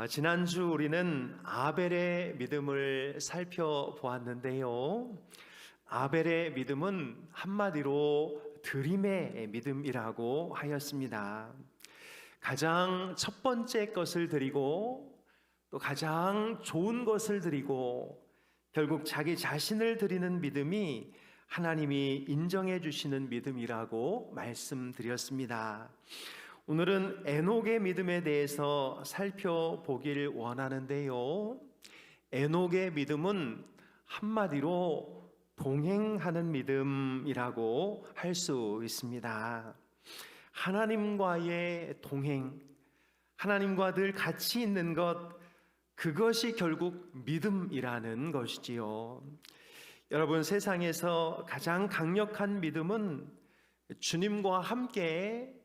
지난주 우리는 아벨의 믿음을 살펴보았는데요. 아벨의 믿음은 한마디로 드림의 믿음이라고 하였습니다. 가장 첫 번째 것을 드리고 또 가장 좋은 것을 드리고 결국 자기 자신을 드리는 믿음이 하나님이 인정해 주시는 믿음이라고 말씀드렸습니다. 오늘은 에녹의 믿음에 대해서 살펴보길 원하는데요. 에녹의 믿음은 한마디로 동행하는 믿음이라고 할 수 있습니다. 하나님과의 동행, 하나님과 늘 같이 있는 것, 그것이 결국 믿음이라는 것이지요. 여러분, 세상에서 가장 강력한 믿음은 주님과 함께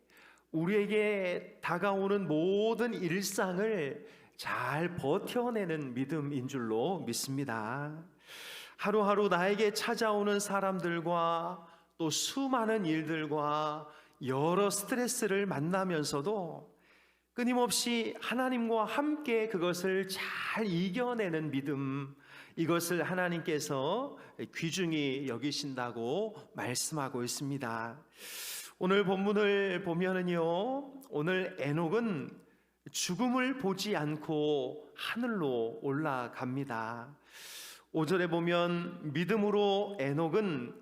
우리에게 다가오는 모든 일상을 잘 버텨내는 믿음인 줄로 믿습니다. 하루하루 나에게 찾아오는 사람들과 또 수많은 일들과 여러 스트레스를 만나면서도 끊임없이 하나님과 함께 그것을 잘 이겨내는 믿음, 이것을 하나님께서 귀중히 여기신다고 말씀하고 있습니다. 오늘 본문을 보면은요, 오늘 에녹은 죽음을 보지 않고 하늘로 올라갑니다. 5절에 보면 믿음으로 에녹은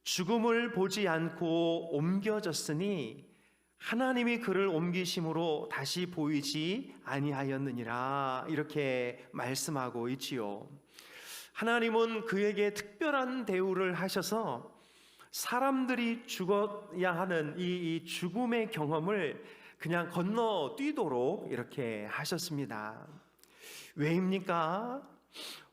죽음을 보지 않고 옮겨졌으니 하나님이 그를 옮기심으로 다시 보이지 아니하였느니라, 이렇게 말씀하고 있지요. 하나님은 그에게 특별한 대우를 하셔서 사람들이 죽어야 하는 이 죽음의 경험을 그냥 건너뛰도록 이렇게 하셨습니다. 왜입니까?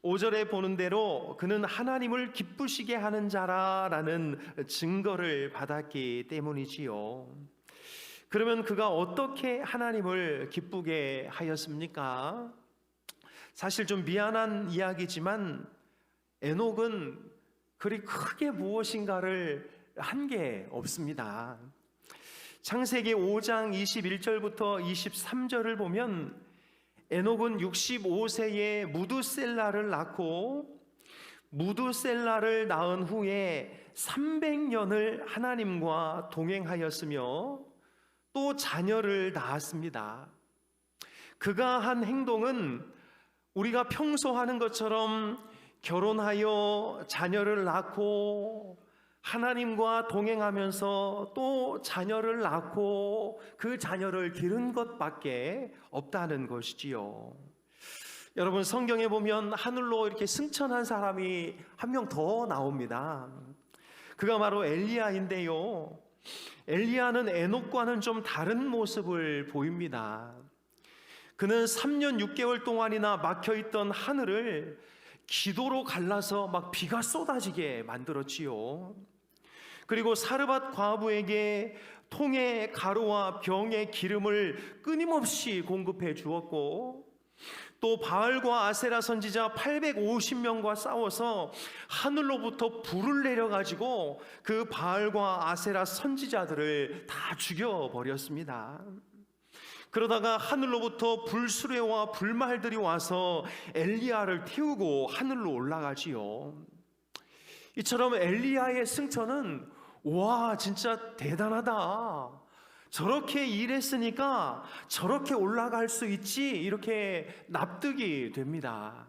5절에 보는 대로 그는 하나님을 기쁘시게 하는 자라라는 증거를 받았기 때문이지요. 그러면 그가 어떻게 하나님을 기쁘게 하였습니까? 사실 좀 미안한 이야기지만 에녹은 그리 크게 무엇인가를 한 게 없습니다. 창세기 5장 21절부터 23절을 보면 에녹은 65세에 무두셀라를 낳고 무두셀라를 낳은 후에 300년을 하나님과 동행하였으며 또 자녀를 낳았습니다. 그가 한 행동은 우리가 평소 하는 것처럼 결혼하여 자녀를 낳고 하나님과 동행하면서 또 자녀를 낳고 그 자녀를 기른 것밖에 없다는 것이지요. 여러분, 성경에 보면 하늘로 이렇게 승천한 사람이 한 명 더 나옵니다. 그가 바로 엘리야인데요. 엘리야는 에녹과는 좀 다른 모습을 보입니다. 그는 3년 6개월 동안이나 막혀있던 하늘을 기도로 갈라서 막 비가 쏟아지게 만들었지요. 그리고 사르밧 과부에게 통의 가루와 병의 기름을 끊임없이 공급해 주었고, 또 바알과 아세라 선지자 850명과 싸워서 하늘로부터 불을 내려가지고 그 바알과 아세라 선지자들을 다 죽여버렸습니다. 그러다가 하늘로부터 불수레와 불말들이 와서 엘리야를 태우고 하늘로 올라가지요. 이처럼 엘리야의 승천은 와, 진짜 대단하다, 저렇게 일했으니까 저렇게 올라갈 수 있지, 이렇게 납득이 됩니다.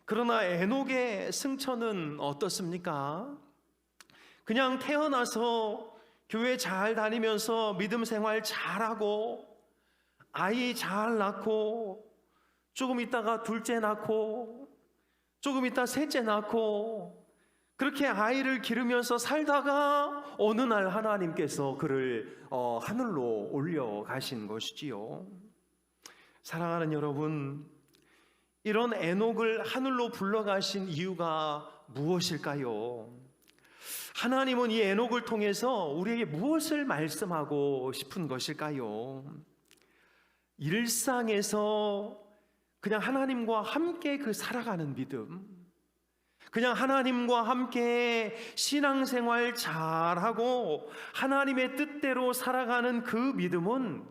그러나 에녹의 승천은 어떻습니까? 그냥 태어나서 교회 잘 다니면서 믿음 생활 잘하고 아이 잘 낳고 조금 있다가 둘째 낳고 조금 있다 셋째 낳고 그렇게 아이를 기르면서 살다가 어느 날 하나님께서 그를 하늘로 올려가신 것이지요. 사랑하는 여러분, 이런 에녹을 하늘로 불러가신 이유가 무엇일까요? 하나님은 이 에녹을 통해서 우리에게 무엇을 말씀하고 싶은 것일까요? 일상에서 그냥 하나님과 함께 살아가는 믿음, 그냥 하나님과 함께 신앙생활 잘하고 하나님의 뜻대로 살아가는 그 믿음은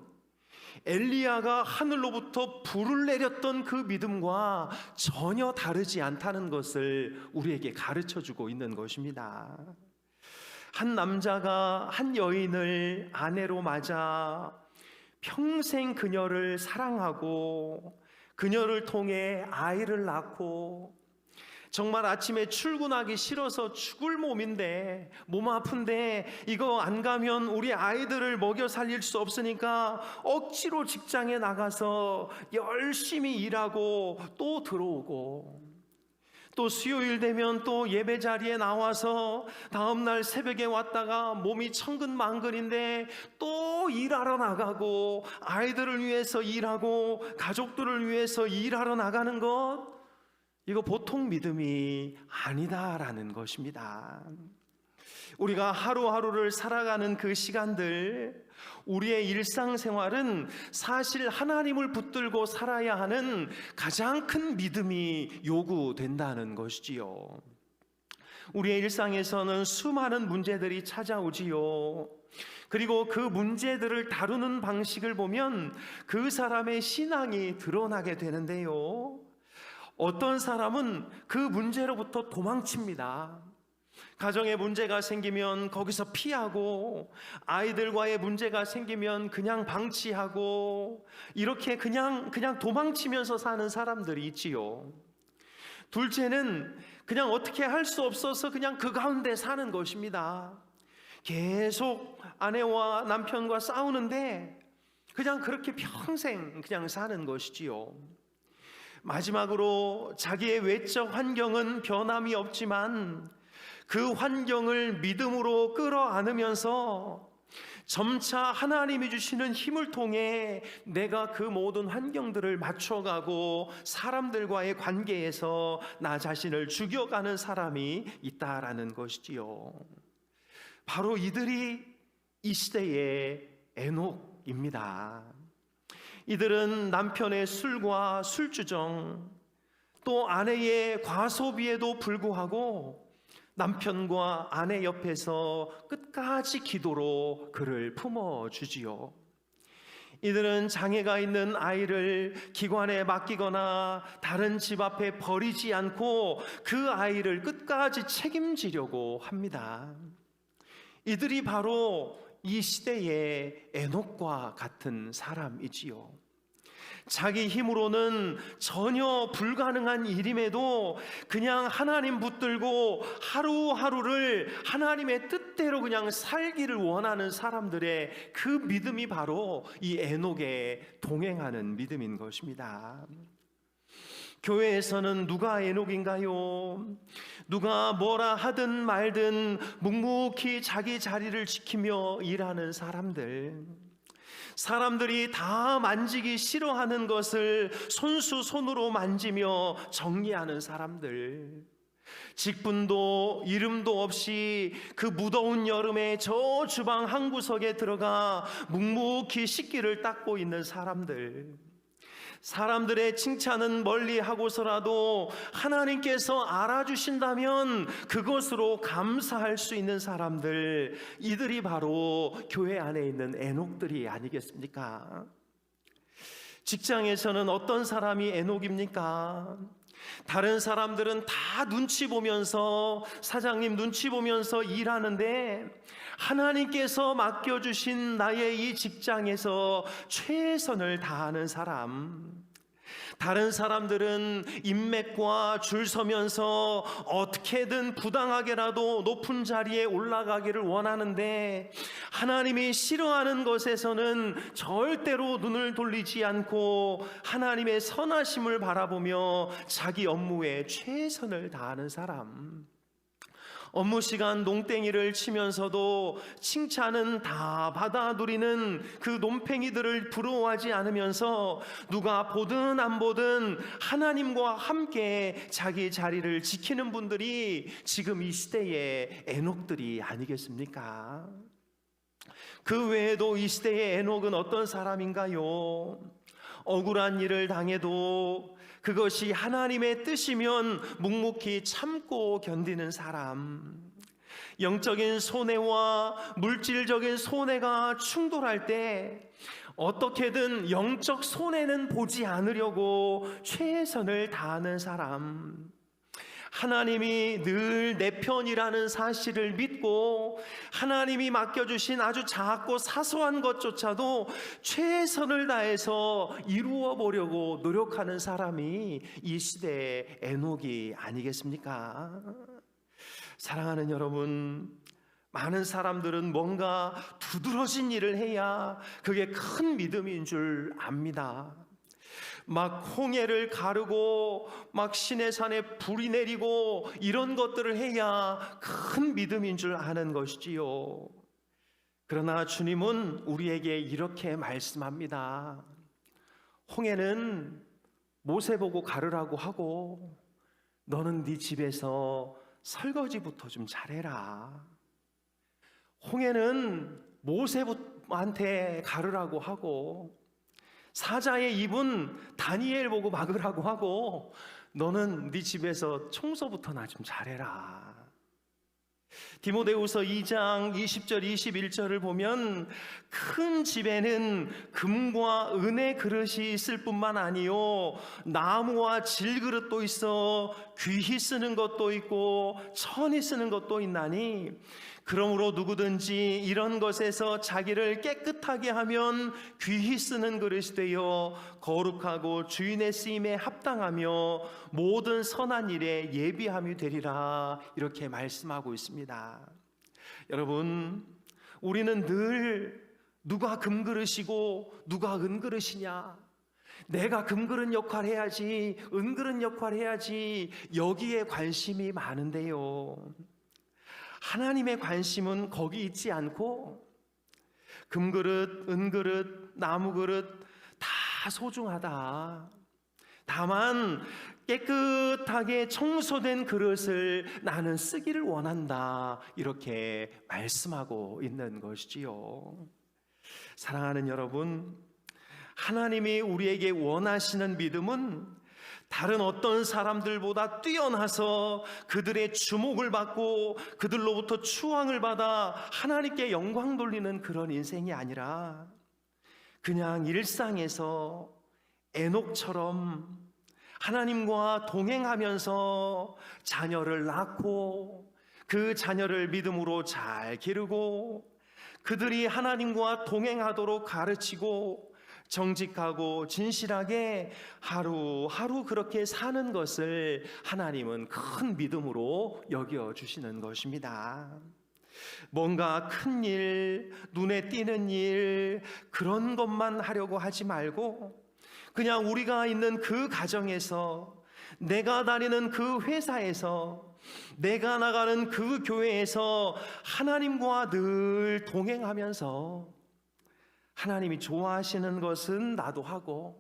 엘리야가 하늘로부터 불을 내렸던 그 믿음과 전혀 다르지 않다는 것을 우리에게 가르쳐 주고 있는 것입니다. 한 남자가 한 여인을 아내로 맞아 평생 그녀를 사랑하고 그녀를 통해 아이를 낳고, 정말 아침에 출근하기 싫어서 죽을 몸인데, 몸 아픈데 이거 안 가면 우리 아이들을 먹여 살릴 수 없으니까 억지로 직장에 나가서 열심히 일하고 또 들어오고, 또 수요일 되면 또 예배 자리에 나와서 다음날 새벽에 왔다가 몸이 천근만근인데 또 일하러 나가고, 아이들을 위해서 일하고 가족들을 위해서 일하러 나가는 것, 이거 보통 믿음이 아니다라는 것입니다. 우리가 하루하루를 살아가는 그 시간들, 우리의 일상생활은 사실 하나님을 붙들고 살아야 하는 가장 큰 믿음이 요구된다는 것이지요. 우리의 일상에서는 수많은 문제들이 찾아오지요. 그리고 그 문제들을 다루는 방식을 보면 그 사람의 신앙이 드러나게 되는데요, 어떤 사람은 그 문제로부터 도망칩니다. 가정에 문제가 생기면 거기서 피하고, 아이들과의 문제가 생기면 그냥 방치하고, 이렇게 그냥 도망치면서 사는 사람들이 있지요. 둘째는 그냥 어떻게 할 수 없어서 그냥 그 가운데 사는 것입니다. 계속 아내와 남편과 싸우는데 그냥 그렇게 평생 그냥 사는 것이지요. 마지막으로 자기의 외적 환경은 변함이 없지만 그 환경을 믿음으로 끌어안으면서 점차 하나님이 주시는 힘을 통해 내가 그 모든 환경들을 맞춰가고 사람들과의 관계에서 나 자신을 죽여가는 사람이 있다라는 것이지요. 바로 이들이 이 시대의 에녹입니다. 이들은 남편의 술과 술주정, 또 아내의 과소비에도 불구하고 남편과 아내 옆에서 끝까지 기도로 그를 품어주지요. 이들은 장애가 있는 아이를 기관에 맡기거나 다른 집 앞에 버리지 않고 그 아이를 끝까지 책임지려고 합니다. 이들이 바로 이 시대의 에녹과 같은 사람이지요. 자기 힘으로는 전혀 불가능한 일임에도 그냥 하나님 붙들고 하루하루를 하나님의 뜻대로 그냥 살기를 원하는 사람들의 그 믿음이 바로 이 에녹에 동행하는 믿음인 것입니다. 교회에서는 누가 에녹인가요? 누가 뭐라 하든 말든 묵묵히 자기 자리를 지키며 일하는 사람들이 다 만지기 싫어하는 것을 손수손으로 만지며 정리하는 사람들, 직분도 이름도 없이 그 무더운 여름에 저 주방 한 구석에 들어가 묵묵히 식기를 닦고 있는 사람들의 칭찬은 멀리 하고서라도 하나님께서 알아주신다면 그것으로 감사할 수 있는 사람들, 이들이 바로 교회 안에 있는 에녹들이 아니겠습니까? 직장에서는 어떤 사람이 에녹입니까? 다른 사람들은 다 눈치 보면서, 사장님 눈치 보면서 일하는데 하나님께서 맡겨주신 나의 이 직장에서 최선을 다하는 사람, 다른 사람들은 인맥과 줄 서면서 어떻게든 부당하게라도 높은 자리에 올라가기를 원하는데 하나님이 싫어하는 것에서는 절대로 눈을 돌리지 않고 하나님의 선하심을 바라보며 자기 업무에 최선을 다하는 사람, 업무 시간 농땡이를 치면서도 칭찬은 다 받아 누리는 그 논팽이들을 부러워하지 않으면서 누가 보든 안 보든 하나님과 함께 자기 자리를 지키는 분들이 지금 이 시대의 에녹들이 아니겠습니까? 그 외에도 이 시대의 에녹은 어떤 사람인가요? 억울한 일을 당해도 그것이 하나님의 뜻이면 묵묵히 참고 견디는 사람, 영적인 손해와 물질적인 손해가 충돌할 때 어떻게든 영적 손해는 보지 않으려고 최선을 다하는 사람, 하나님이 늘 내 편이라는 사실을 믿고 하나님이 맡겨주신 아주 작고 사소한 것조차도 최선을 다해서 이루어 보려고 노력하는 사람이 이 시대의 에녹이 아니겠습니까? 사랑하는 여러분, 많은 사람들은 뭔가 두드러진 일을 해야 그게 큰 믿음인 줄 압니다. 막 홍해를 가르고 막 시내산에 불이 내리고 이런 것들을 해야 큰 믿음인 줄 아는 것이지요. 그러나 주님은 우리에게 이렇게 말씀합니다. 홍해는 모세 보고 가르라고 하고 너는 네 집에서 설거지부터 좀 잘해라. 홍해는 모세한테 가르라고 하고 사자의 입은 다니엘 보고 막으라고 하고 너는 네 집에서 청소부터나 좀 잘해라. 디모데후서 2장 20절 21절을 보면 큰 집에는 금과 은의 그릇이 있을 뿐만 아니요 나무와 질그릇도 있어 귀히 쓰는 것도 있고 천히 쓰는 것도 있나니 그러므로 누구든지 이런 것에서 자기를 깨끗하게 하면 귀히 쓰는 그릇이 되어 거룩하고 주인의 쓰임에 합당하며 모든 선한 일에 예비함이 되리라 이렇게 말씀하고 있습니다. 여러분, 우리는 늘 누가 금그릇이고 누가 은그릇이냐, 내가 금그릇 역할 해야지 은그릇 역할 해야지 여기에 관심이 많은데요, 하나님의 관심은 거기 있지 않고 금그릇, 은그릇, 나무그릇 다 소중하다. 다만 깨끗하게 청소된 그릇을 나는 쓰기를 원한다. 이렇게 말씀하고 있는 것이지요. 사랑하는 여러분, 하나님이 우리에게 원하시는 믿음은 다른 어떤 사람들보다 뛰어나서 그들의 주목을 받고 그들로부터 추앙을 받아 하나님께 영광 돌리는 그런 인생이 아니라 그냥 일상에서 에녹처럼 하나님과 동행하면서 자녀를 낳고 그 자녀를 믿음으로 잘 기르고 그들이 하나님과 동행하도록 가르치고 정직하고 진실하게 하루하루 그렇게 사는 것을 하나님은 큰 믿음으로 여겨주시는 것입니다. 뭔가 큰 일, 눈에 띄는 일 그런 것만 하려고 하지 말고 그냥 우리가 있는 그 가정에서, 내가 다니는 그 회사에서, 내가 나가는 그 교회에서 하나님과 늘 동행하면서 하나님이 좋아하시는 것은 나도 하고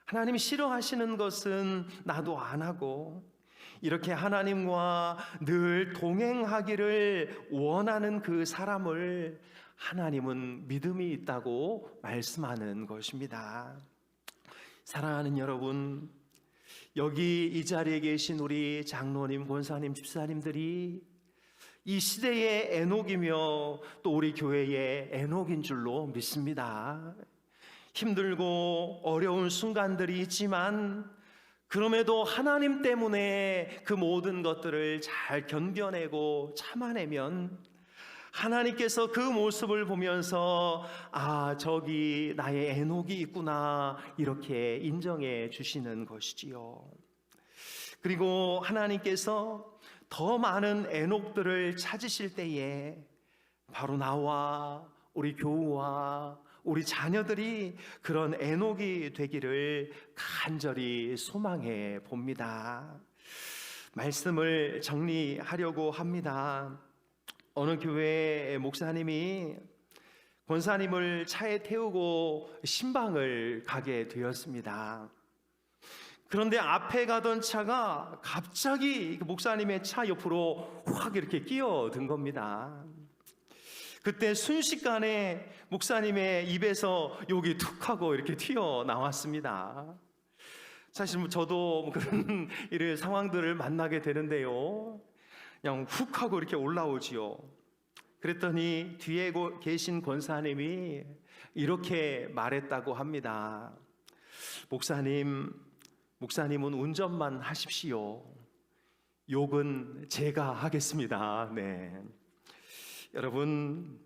하나님이 싫어하시는 것은 나도 안 하고 이렇게 하나님과 늘 동행하기를 원하는 그 사람을 하나님은 믿음이 있다고 말씀하는 것입니다. 사랑하는 여러분, 여기 이 자리에 계신 우리 장로님, 권사님, 집사님들이 이 시대의 에녹이며 또 우리 교회의 에녹인 줄로 믿습니다. 힘들고 어려운 순간들이 있지만 그럼에도 하나님 때문에 그 모든 것들을 잘 견뎌내고 참아내면 하나님께서 그 모습을 보면서 아, 저기 나의 에녹이 있구나 이렇게 인정해 주시는 것이지요. 그리고 하나님께서 더 많은 에녹들을 찾으실 때에 바로 나와 우리 교우와 우리 자녀들이 그런 에녹이 되기를 간절히 소망해 봅니다. 말씀을 정리하려고 합니다. 어느 교회 목사님이 권사님을 차에 태우고 신방을 가게 되었습니다. 그런데 앞에 가던 차가 갑자기 목사님의 차 옆으로 확 이렇게 끼어든 겁니다. 그때 순식간에 목사님의 입에서 욕이 툭 하고 이렇게 튀어나왔습니다. 사실 저도 그런 이런 상황들을 만나게 되는데요, 그냥 훅 하고 이렇게 올라오지요. 그랬더니 뒤에 계신 권사님이 이렇게 말했다고 합니다. 목사님은 운전만 하십시오. 욕은 제가 하겠습니다. 네. 여러분,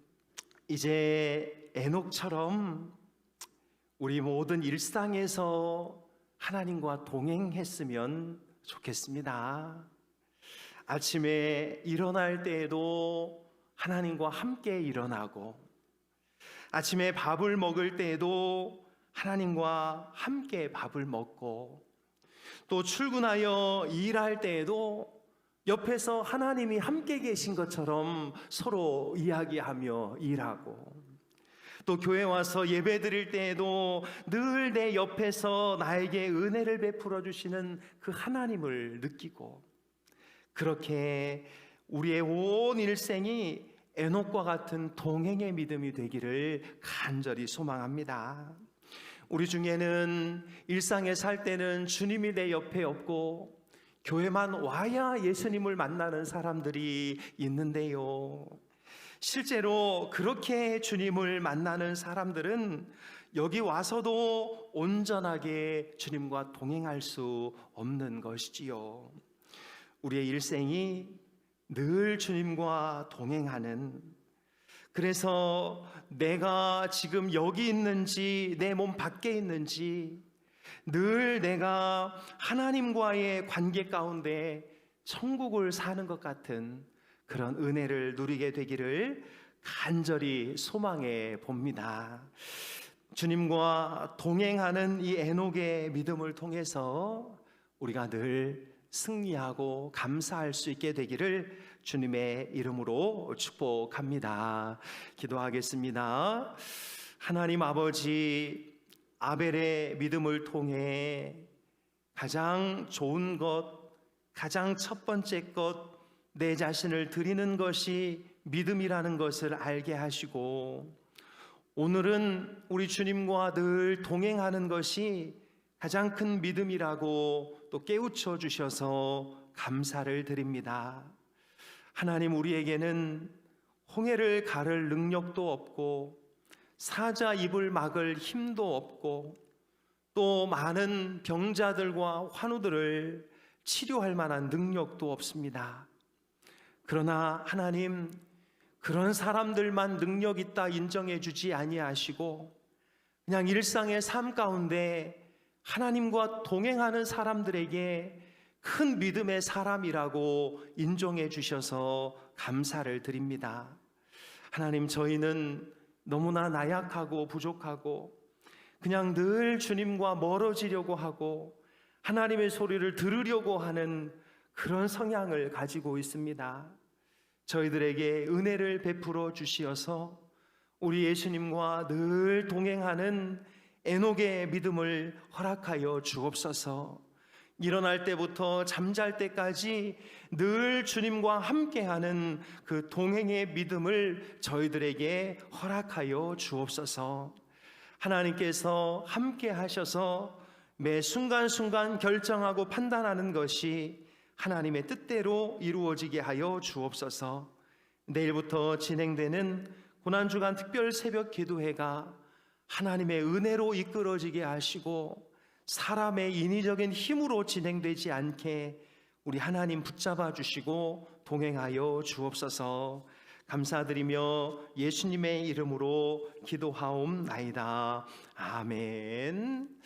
이제 에녹처럼 우리 모든 일상에서 하나님과 동행했으면 좋겠습니다. 아침에 일어날 때에도 하나님과 함께 일어나고, 아침에 밥을 먹을 때에도 하나님과 함께 밥을 먹고, 또 출근하여 일할 때에도 옆에서 하나님이 함께 계신 것처럼 서로 이야기하며 일하고, 또 교회 와서 예배 드릴 때에도 늘 내 옆에서 나에게 은혜를 베풀어 주시는 그 하나님을 느끼고, 그렇게 우리의 온 일생이 에녹과 같은 동행의 믿음이 되기를 간절히 소망합니다. 우리 중에는 일상에 살 때는 주님이 내 옆에 없고 교회만 와야 예수님을 만나는 사람들이 있는데요, 실제로 그렇게 주님을 만나는 사람들은 여기 와서도 온전하게 주님과 동행할 수 없는 것이지요. 우리의 일생이 늘 주님과 동행하는, 그래서 내가 지금 여기 있는지 내 몸 밖에 있는지 늘 내가 하나님과의 관계 가운데 천국을 사는 것 같은 그런 은혜를 누리게 되기를 간절히 소망해 봅니다. 주님과 동행하는 이 에녹의 믿음을 통해서 우리가 늘 승리하고 감사할 수 있게 되기를 주님의 이름으로 축복합니다. 기도하겠습니다. 하나님 아버지, 아벨의 믿음을 통해 가장 좋은 것, 가장 첫 번째 것, 내 자신을 드리는 것이 믿음이라는 것을 알게 하시고, 오늘은 우리 주님과 늘 동행하는 것이 가장 큰 믿음이라고 또 깨우쳐 주셔서 감사를 드립니다. 하나님, 우리에게는 홍해를 가를 능력도 없고 사자 입을 막을 힘도 없고 또 많은 병자들과 환우들을 치료할 만한 능력도 없습니다. 그러나 하나님, 그런 사람들만 능력 있다 인정해 주지 아니하시고 그냥 일상의 삶 가운데 하나님과 동행하는 사람들에게 큰 믿음의 사람이라고 인정해 주셔서 감사를 드립니다. 하나님, 저희는 너무나 나약하고 부족하고 그냥 늘 주님과 멀어지려고 하고 하나님의 소리를 들으려고 하는 그런 성향을 가지고 있습니다. 저희들에게 은혜를 베풀어 주시어서 우리 예수님과 늘 동행하는 에녹의 믿음을 허락하여 주옵소서. 일어날 때부터 잠잘 때까지 늘 주님과 함께하는 그 동행의 믿음을 저희들에게 허락하여 주옵소서. 하나님께서 함께 하셔서 매 순간순간 결정하고 판단하는 것이 하나님의 뜻대로 이루어지게 하여 주옵소서. 내일부터 진행되는 고난주간 특별 새벽 기도회가 하나님의 은혜로 이끌어지게 하시고 사람의 인위적인 힘으로 진행되지 않게 우리 하나님 붙잡아 주시고 동행하여 주옵소서. 감사드리며 예수님의 이름으로 기도하옵나이다. 아멘.